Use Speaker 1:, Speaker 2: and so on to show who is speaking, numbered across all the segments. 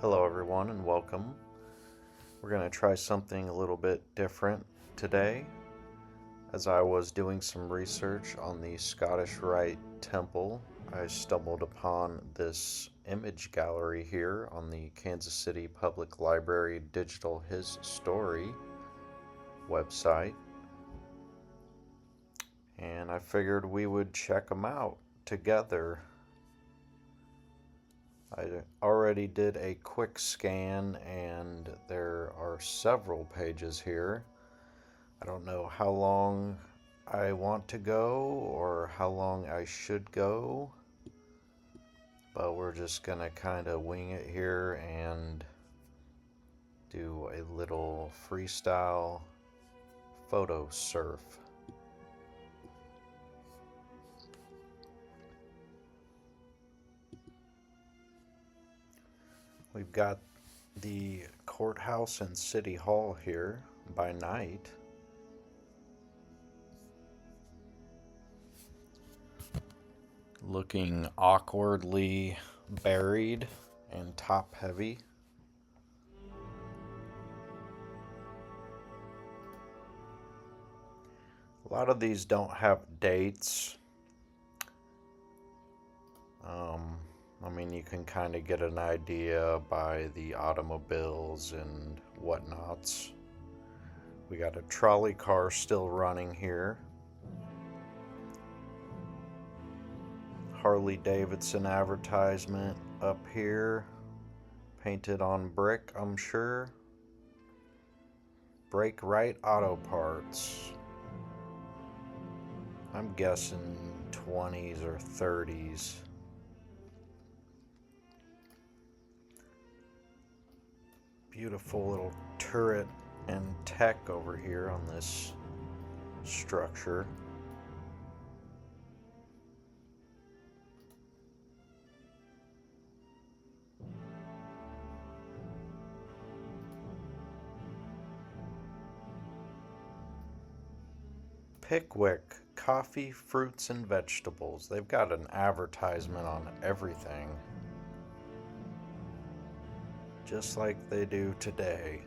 Speaker 1: Hello everyone and welcome. We're going to try something a little bit different today. As I was doing some research on the Scottish Rite Temple, I stumbled upon this image gallery here on the Kansas City Public Library Digital His Story website. And I figured we would check them out together. I already did a quick scan and there are several pages here. I don't know how long I want to go or how long I should go, but we're just gonna kind of wing it here and do a little freestyle photo surf. We've got the courthouse and city hall here by night. Looking awkwardly buried and top heavy. A lot of these don't have dates. I mean, you can kind of get an idea by the automobiles and whatnots. We got a trolley car still running here. Harley Davidson advertisement up here. Painted on brick, I'm sure. Brake Right Auto Parts. I'm guessing 20s or 30s. Beautiful little turret and tech over here on this structure. Pickwick Coffee, Fruits, and Vegetables. They've got an advertisement on everything, just like they do today.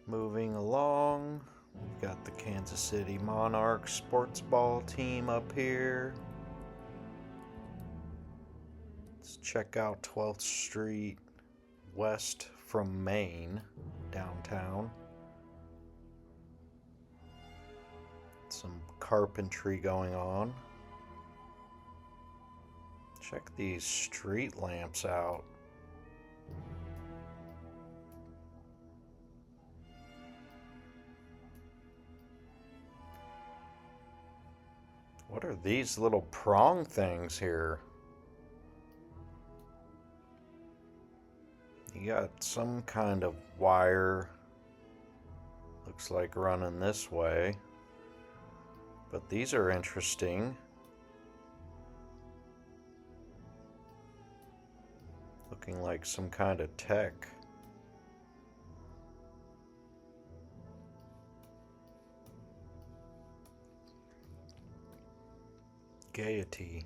Speaker 1: Moving along, we've got the Kansas City Monarchs sports ball team up here. Let's check out 12th Street west from Main, downtown. Some carpentry going on. Check these street lamps out. What are these little prong things here? You got some kind of wire, looks like running this way, but these are interesting. Looking like some kind of tech. Gaiety.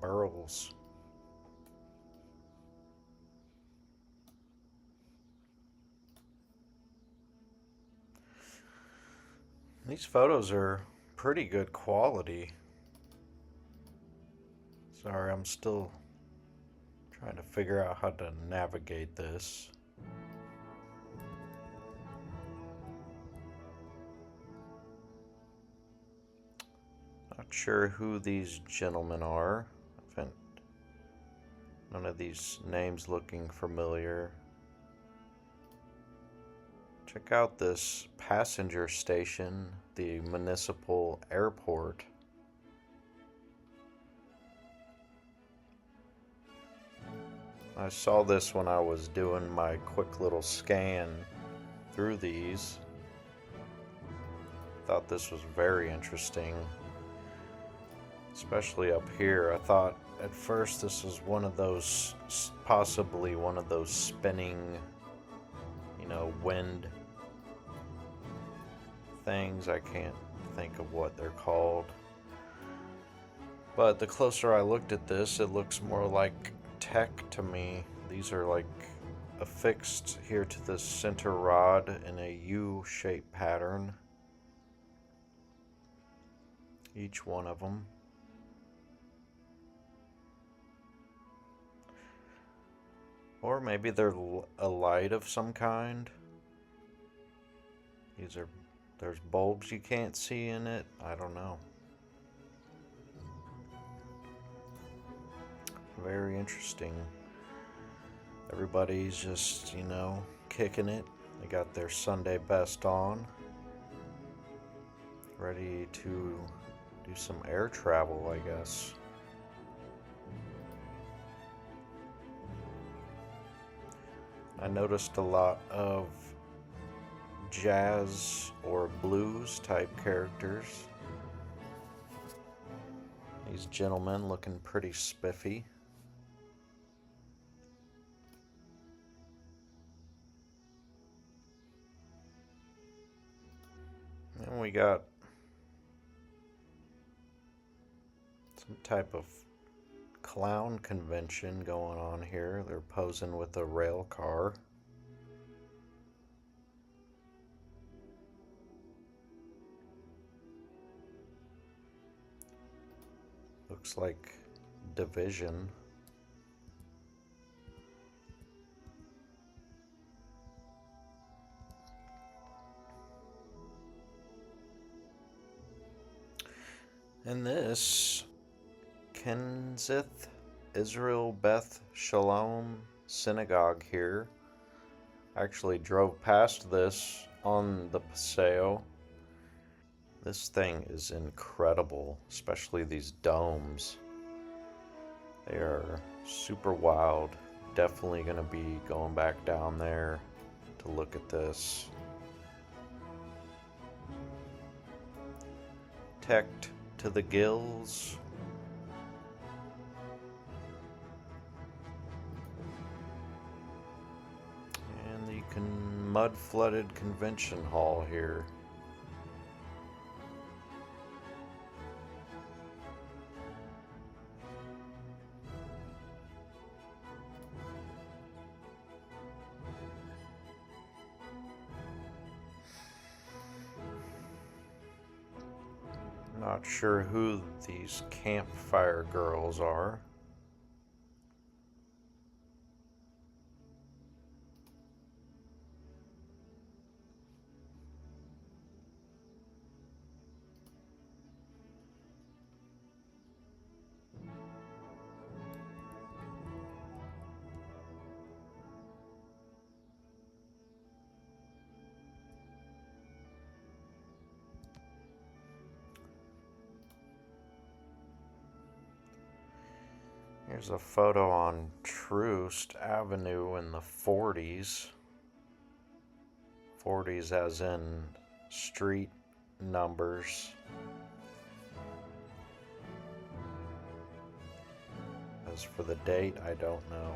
Speaker 1: Burls. These photos are pretty good quality. Sorry, I'm still trying to figure out how to navigate this. Not sure who these gentlemen are. None of these names looking familiar. Check out this passenger station, the municipal airport. I saw this when I was doing my quick little scan through these. Thought this was very interesting, especially up here. I thought at first this was one of those, possibly one of those spinning, wind things. I can't think of what they're called. But the closer I looked at this, it looks more like tech to me. These are like affixed here to the center rod in a U-shaped pattern. Each one of them. Or maybe they're a light of some kind. There's bulbs you can't see in it. I don't know. Very interesting. Everybody's just, kicking it. They got their Sunday best on. Ready to do some air travel, I guess. I noticed a lot of jazz or blues type characters. These gentlemen looking pretty spiffy. And we got some type of clown convention going on here. They're posing with a rail car. Looks like Division. And this Kenseth Israel Beth Shalom Synagogue here. I actually drove past this on the Paseo. This thing is incredible, especially these domes. They are super wild. Definitely going to be going back down there to look at this. Teched to the gills. And the mud-flooded convention hall here. Not sure who these campfire girls are. Here's a photo on Troost Avenue in the 40s. 40s as in street numbers. As for the date, I don't know.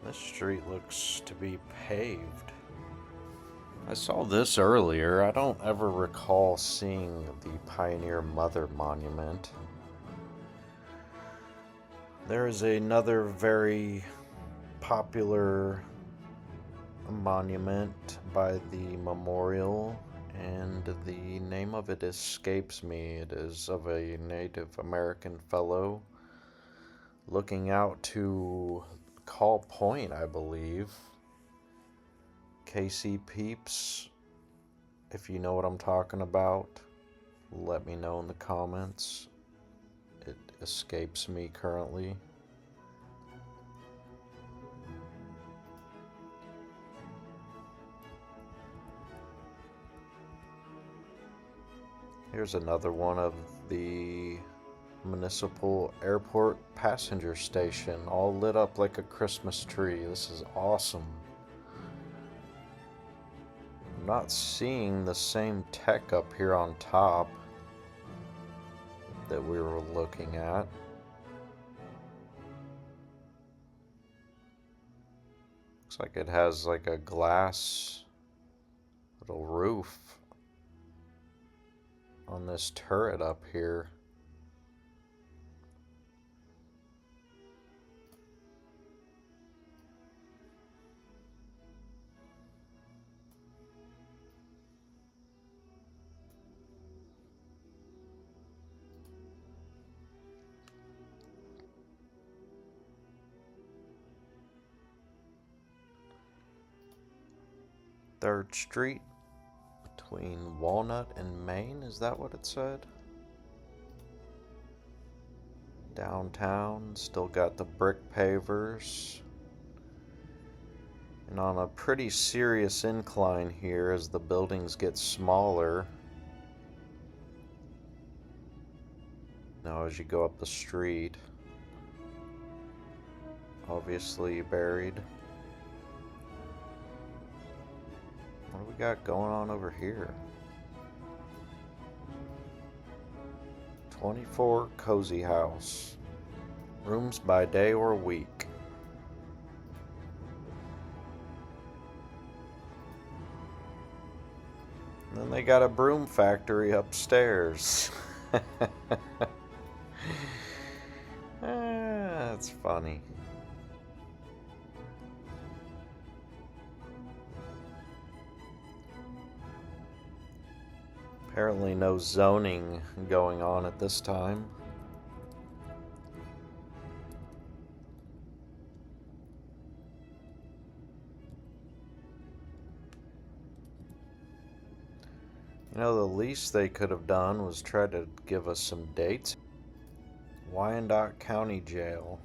Speaker 1: This street looks to be paved. I saw this earlier. I don't ever recall seeing the Pioneer Mother Monument. There is another very popular monument by the memorial, and the name of it escapes me. It is of a Native American fellow looking out to Call Point, I believe. KC Peeps, if you know what I'm talking about, let me know in the comments. It escapes me currently. Here's another one of the municipal airport passenger station, all lit up like a Christmas tree. This is awesome. I'm not seeing the same tech up here on top that we were looking at. Looks like it has like a glass little roof on this turret up here. Third Street between Walnut and Main, is that what it said? Downtown, still got the brick pavers. And on a pretty serious incline here as the buildings get smaller. Now as you go up the street, obviously buried. What do we got going on over here? 24 Cozy House. Rooms by day or week. And then they got a broom factory upstairs. That's funny. Apparently no zoning going on at this time. You know, the least they could have done was try to give us some dates. Wyandotte County Jail.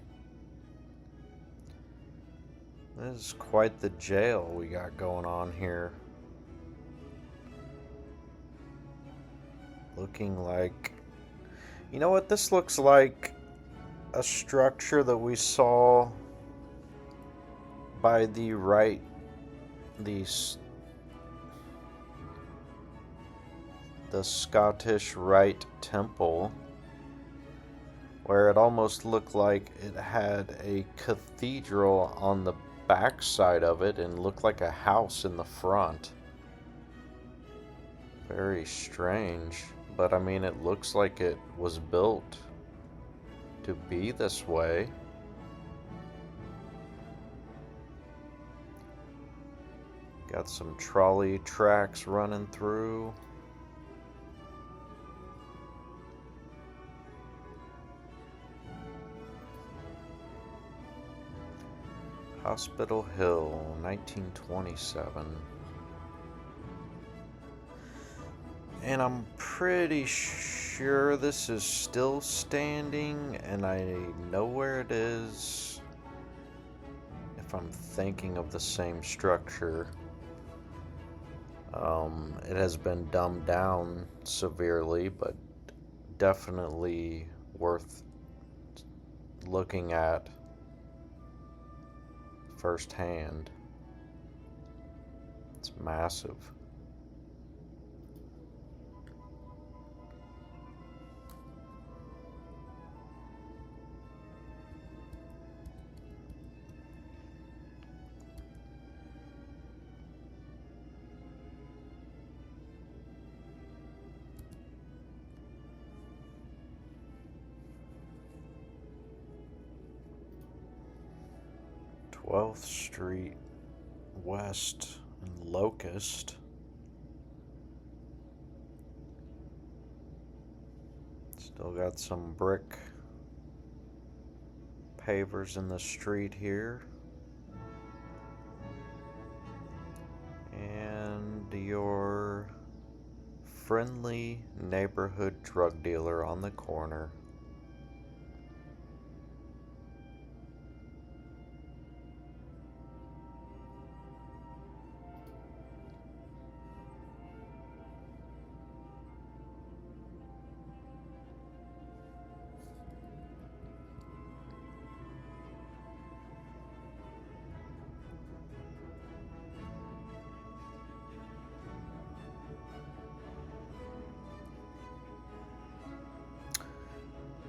Speaker 1: This is quite the jail we got going on here. Looking like... You know what? This looks like a structure that we saw by the right... the Scottish Rite Temple, where it almost looked like it had a cathedral on the back side of it and looked like a house in the front. Very strange, but I mean, it looks like it was built to be this way. Got some trolley tracks running through. Hospital Hill, 1927. And I'm pretty sure this is still standing, and I know where it is, if I'm thinking of the same structure. It has been dumbed down severely, but definitely worth looking at firsthand. It's massive. Twelfth Street West and Locust. Still got some brick pavers in the street here. And your friendly neighborhood drug dealer on the corner.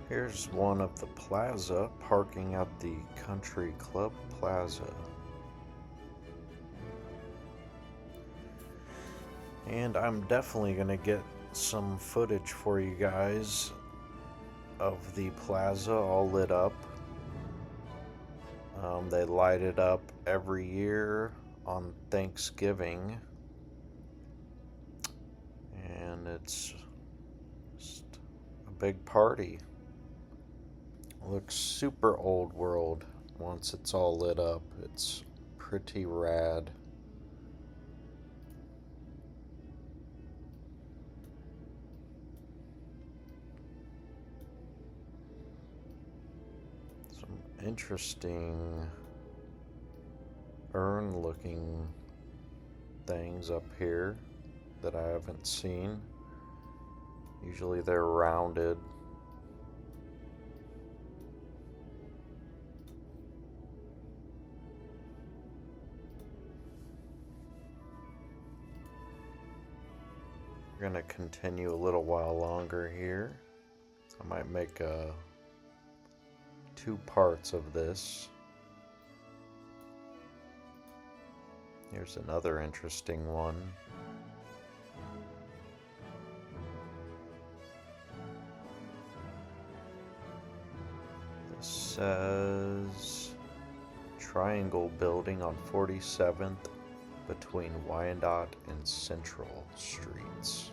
Speaker 1: Here's one of the plaza parking at the Country Club Plaza. And I'm definitely going to get some footage for you guys of the plaza all lit up. They light it up every year on Thanksgiving, and it's just a big party. It looks super old world once it's all lit up. It's pretty rad. Some interesting urn looking things up here that I haven't seen. Usually they're rounded. We're gonna continue a little while longer here. I might make two parts of this. Here's another interesting one. This says triangle building on 47th between Wyandotte and Central Streets.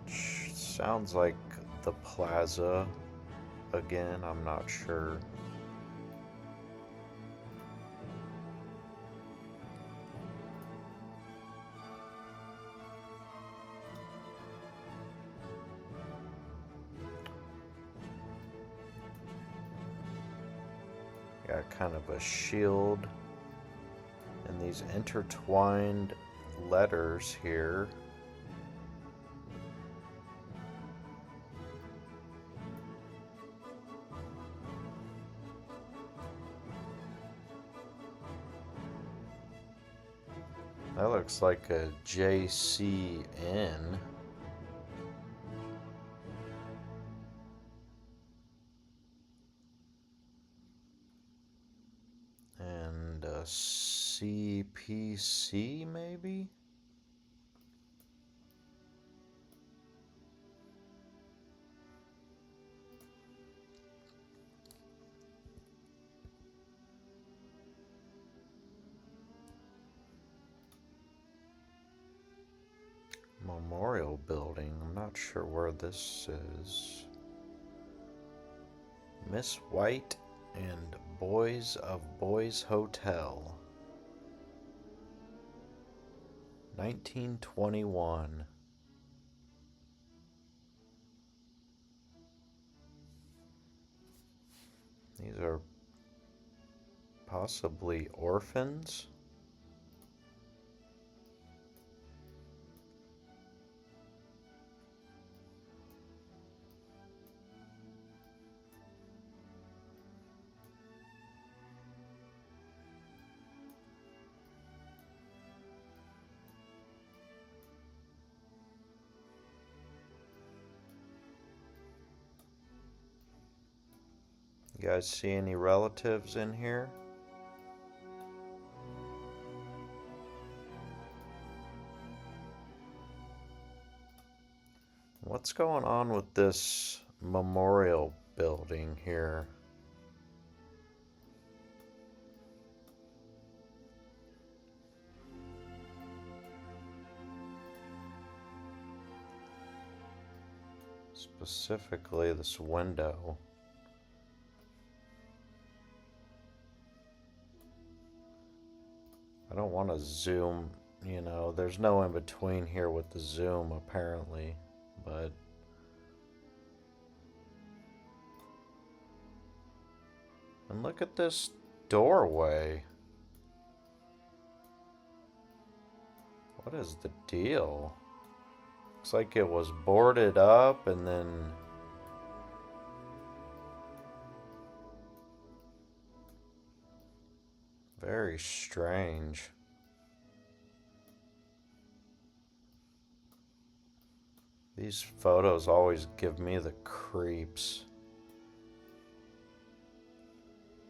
Speaker 1: Sounds like the plaza again, I'm not sure. Got kind of a shield and these intertwined letters here. That looks like a JCN. And a CPC maybe? Memorial building. I'm not sure where this is. Miss White and Boys of Boys Hotel. 1921. These are possibly orphans. You guys see any relatives in here? What's going on with this memorial building here? Specifically this window. I don't want to zoom, there's no in between here with the zoom apparently, but and look at this doorway. What is the deal? Looks like it was boarded up and then very strange. These photos always give me the creeps.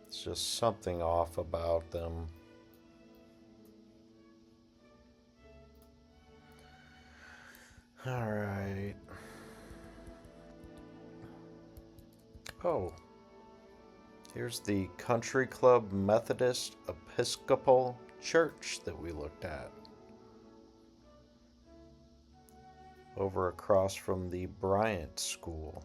Speaker 1: It's just something off about them. All right. Oh, here's the Country Club Methodist Episcopal Church that we looked at. Over across from the Bryant School.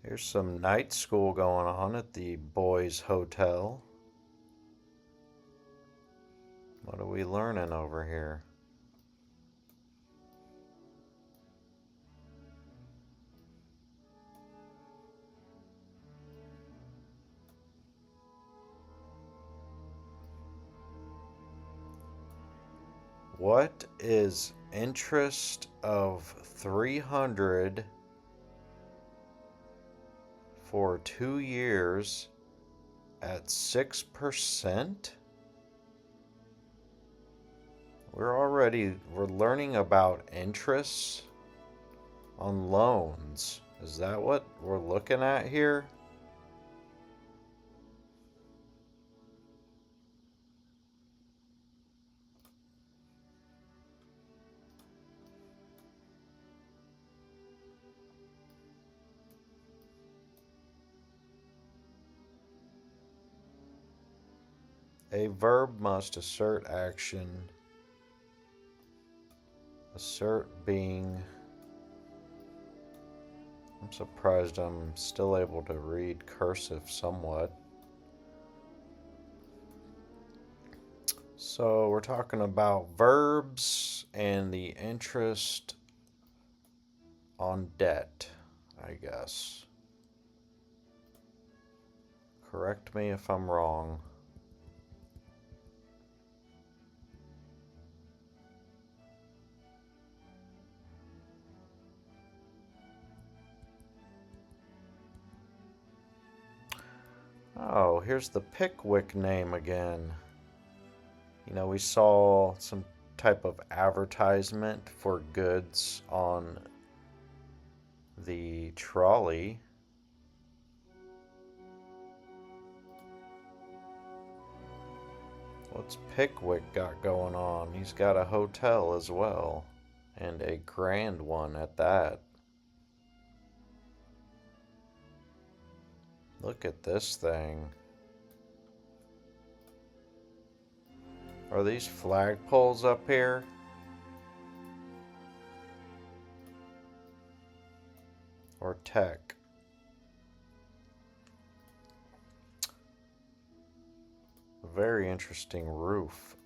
Speaker 1: Here's some night school going on at the Boys Hotel. What are we learning over here? What is interest of 300 for 2 years at 6%? We're learning about interest on loans. Is that what we're looking at here? A verb must assert action. Assert being. I'm surprised I'm still able to read cursive somewhat. So we're talking about verbs and the interest on debt, I guess. Correct me if I'm wrong. Oh, here's the Pickwick name again. You know, we saw some type of advertisement for goods on the trolley. What's Pickwick got going on? He's got a hotel as well, and a grand one at that. Look at this thing. Are these flagpoles up here? Or tech? Very interesting roof.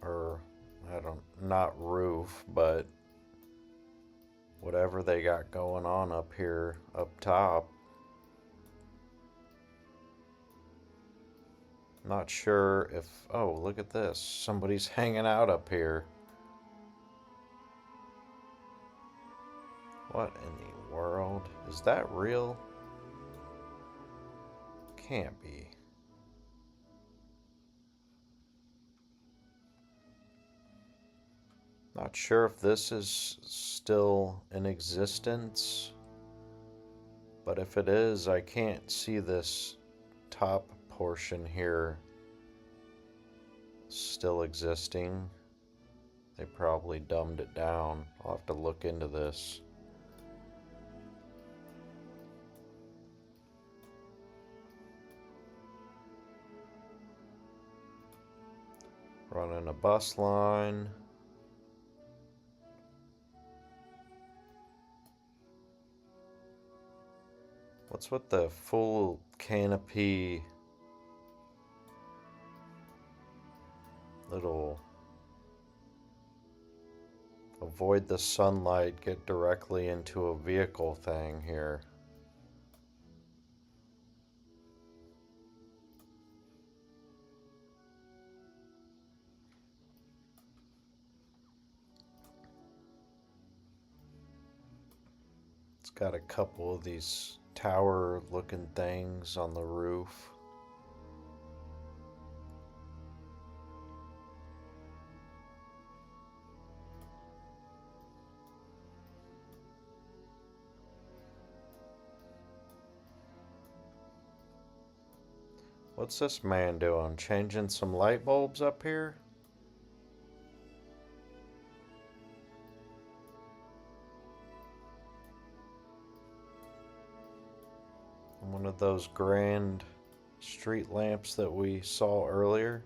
Speaker 1: Or, not roof, but whatever they got going on up here, up top. Not sure if, oh, look at this. Somebody's hanging out up here. What in the world? Is that real? Can't be. Not sure if this is still in existence, but if it is, I can't see this top portion here still existing. They probably dumbed it down. I'll have to look into this. Running a bus line. What's with the full canopy little avoid the sunlight, get directly into a vehicle thing here? It's got a couple of these tower looking things on the roof. What's this man doing? Changing some light bulbs up here? One of those grand street lamps that we saw earlier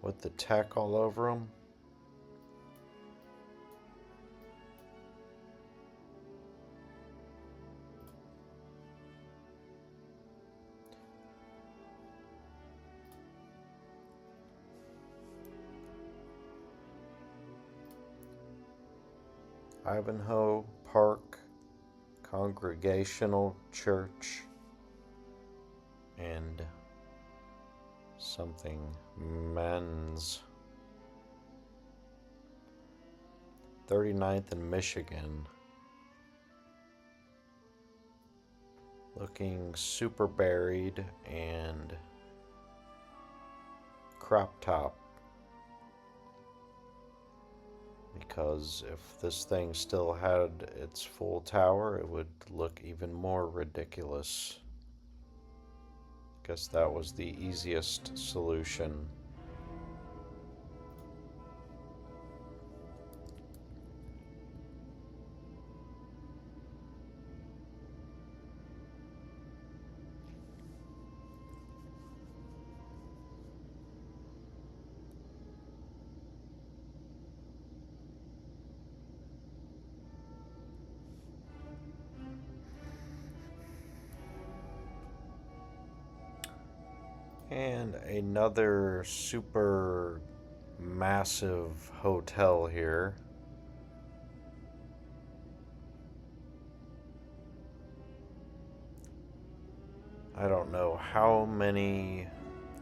Speaker 1: with the tech all over them. Ivanhoe Park Congregational Church and something men's. 39th in Michigan. Looking super buried and crop top. Because if this thing still had its full tower, it would look even more ridiculous. Guess that was the easiest solution. And another super massive hotel here. I don't know how many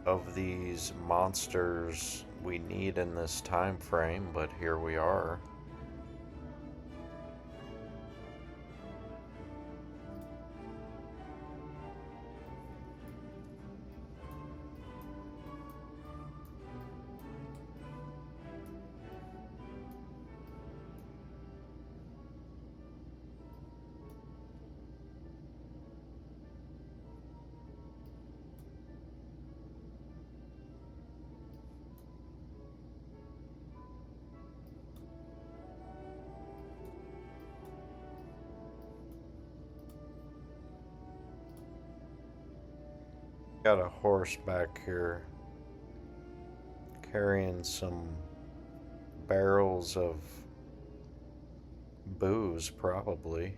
Speaker 1: of these monsters we need in this time frame, but here we are. Got a horse back here carrying some barrels of booze, probably.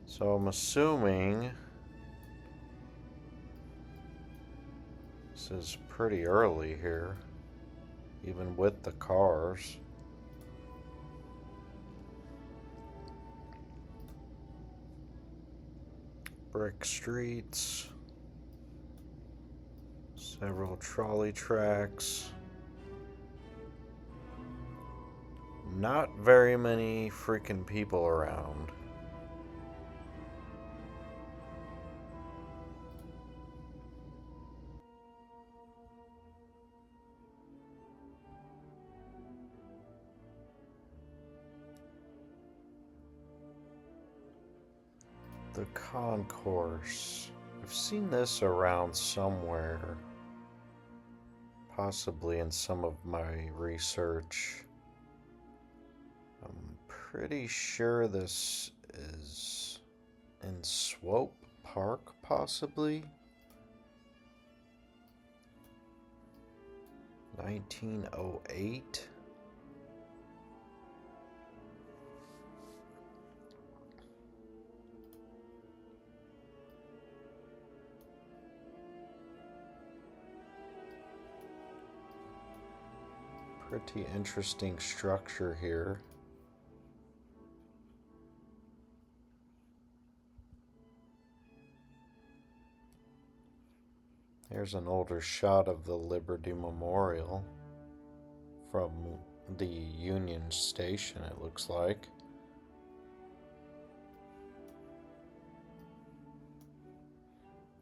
Speaker 1: So I'm assuming this is pretty early here, even with the cars. Brick streets, several trolley tracks. Not very many freaking people around. The concourse. I've seen this around somewhere. Possibly in some of my research. I'm pretty sure this is in Swope Park, possibly. 1908. Pretty interesting structure here. Here's an older shot of the Liberty Memorial from the Union Station, it looks like.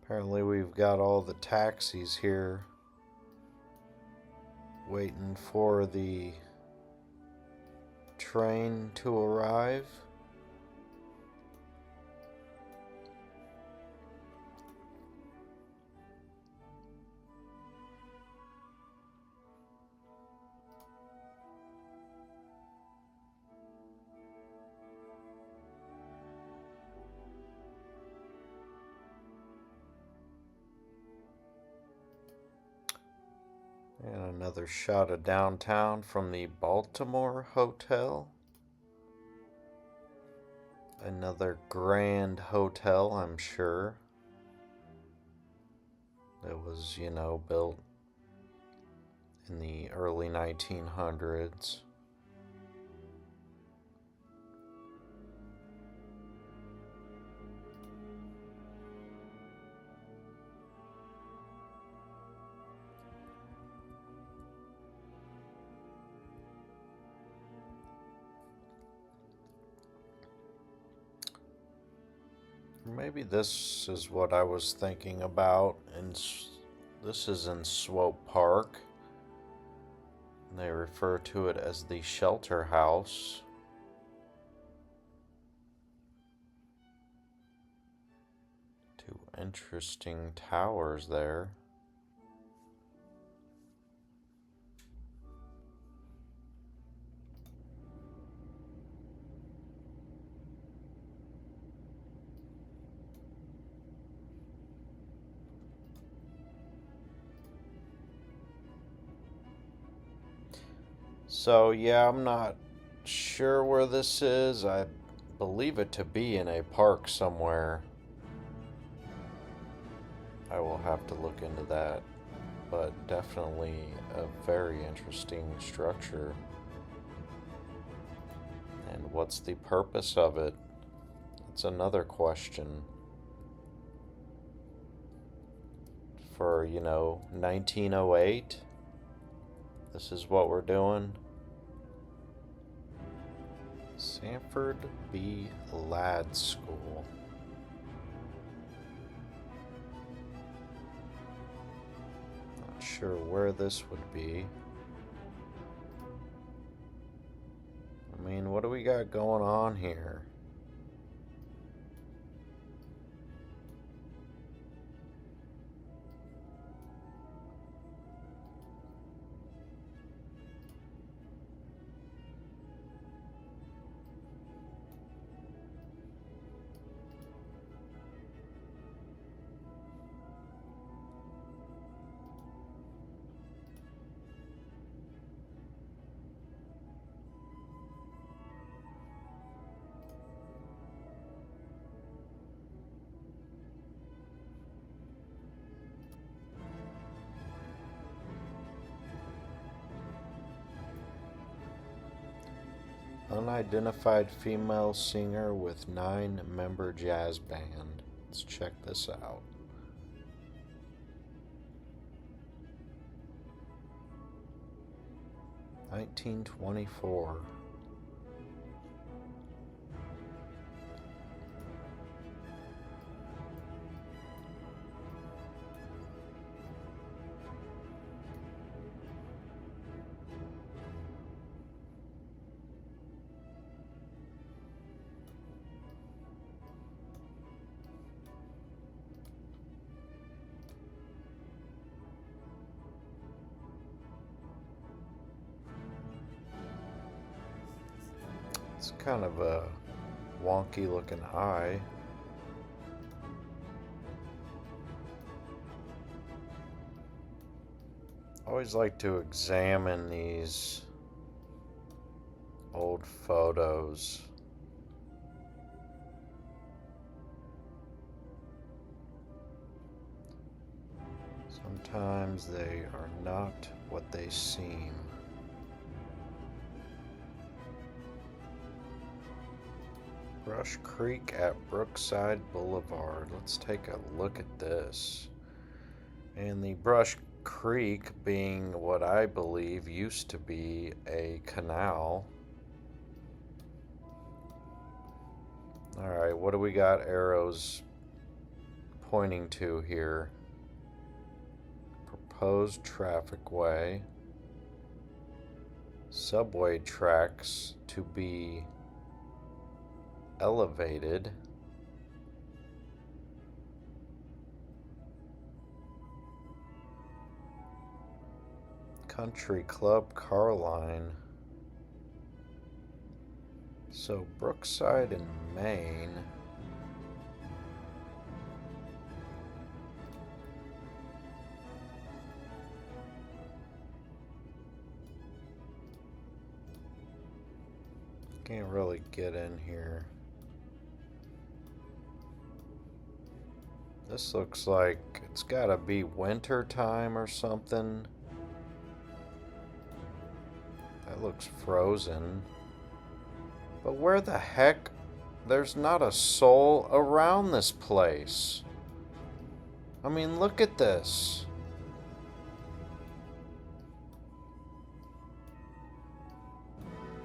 Speaker 1: Apparently we've got all the taxis here waiting for the train to arrive. And another shot of downtown from the Baltimore Hotel. Another grand hotel, I'm sure. That was, built in the early 1900s. Maybe this is what I was thinking about, and this is in Swope Park. They refer to it as the Shelter House. Two interesting towers there. So yeah, I'm not sure where this is. I believe it to be in a park somewhere. I will have to look into that, but definitely a very interesting structure. And what's the purpose of it? That's another question. For, 1908, this is what we're doing. Sanford B. Ladd School. Not sure where this would be. I mean, what do we got going on here? Unidentified female singer with 9-member jazz band. Let's check this out. (1924). It's kind of a wonky looking eye. I always like to examine these old photos. Sometimes they are not what they seem. Brush Creek at Brookside Boulevard. Let's take a look at this. And the Brush Creek being what I believe used to be a canal. Alright, what do we got arrows pointing to here? Proposed traffic way. Subway tracks to be elevated. Country Club car line. So Brookside in Maine. Can't really get in here. This looks like it's gotta be winter time or something. That looks frozen. But where the heck? There's not a soul around this place. I mean, look at this.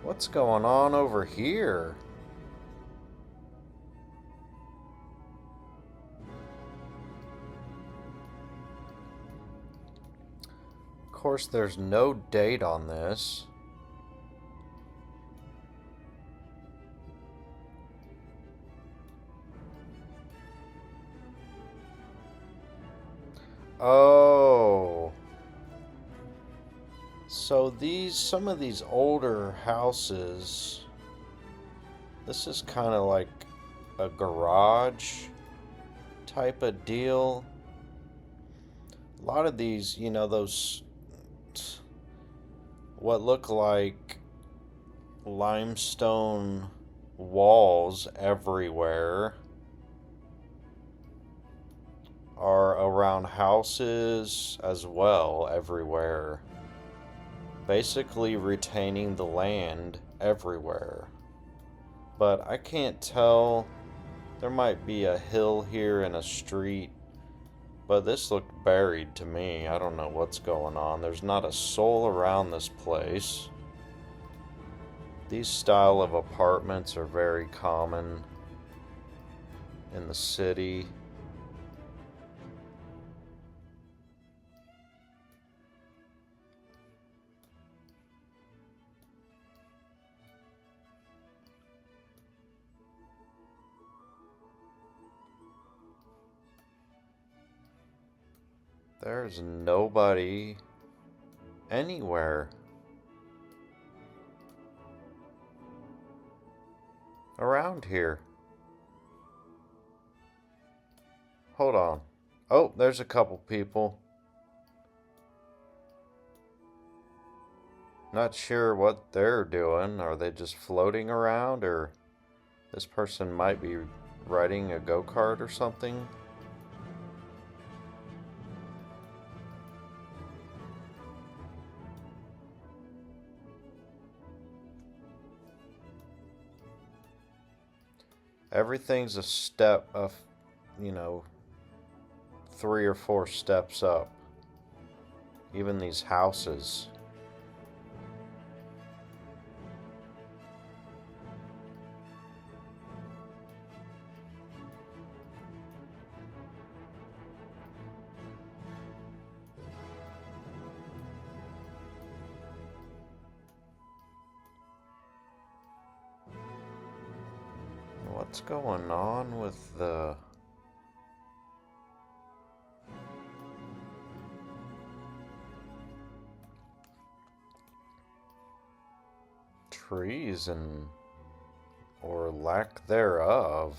Speaker 1: What's going on over here? Of course, there's no date on this. Oh. So some of these older houses, this is kind of like a garage type of deal. A lot of these, you know, those what look like limestone walls everywhere are around houses as well everywhere. Basically retaining the land everywhere. But I can't tell. There might be a hill here and a street, but this looked buried to me. I don't know what's going on. There's not a soul around this place. These style of apartments are very common in the city. There's nobody anywhere around here. Hold on. Oh, there's a couple people. Not sure what they're doing. Are they just floating around, or this person might be riding a go-kart or something? Everything's a step of, you know, 3 or 4 steps up. Even these houses. What's going on with the trees and or lack thereof?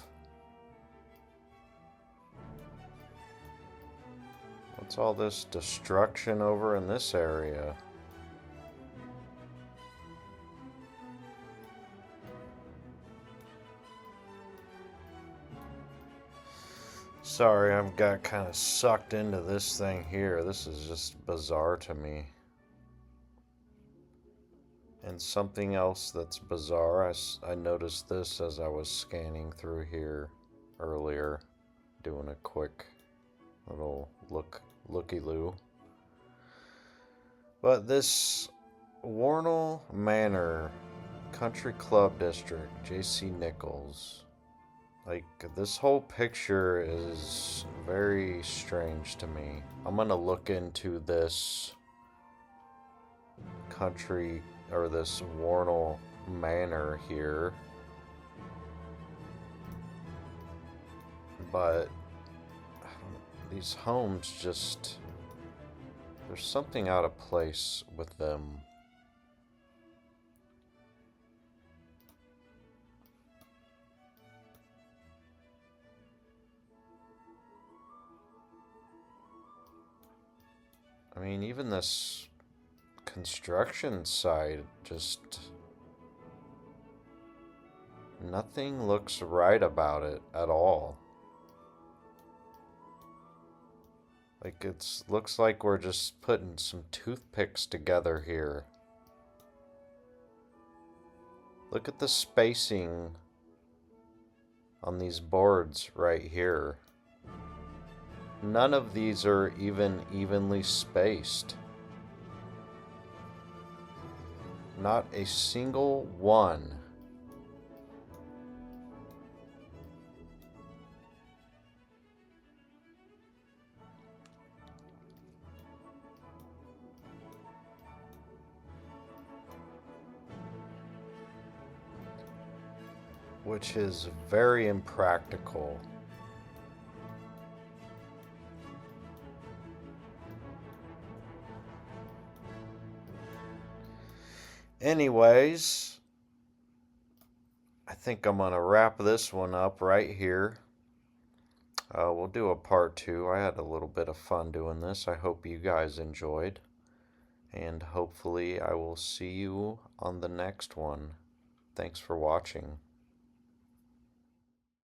Speaker 1: What's all this destruction over in this area? Sorry, I've got kind of sucked into this thing here. This is just bizarre to me. And something else that's bizarre, I noticed this as I was scanning through here earlier, doing a quick little looky-loo. But this Warnell Manor Country Club District, J.C. Nichols. Like, this whole picture is very strange to me. I'm gonna look into this country, or this Warnell Manor here. But these homes just, there's something out of place with them. I mean, even this construction site just Nothing looks right about it at all. Like looks like we're just putting some toothpicks together here. Look at the spacing on these boards right here. None of these are even evenly spaced. Not a single one. Which is very impractical. Anyways, I think I'm going to wrap this one up right here. We'll do a part 2. I had a little bit of fun doing this. I hope you guys enjoyed. And hopefully I will see you on the next one. Thanks for watching.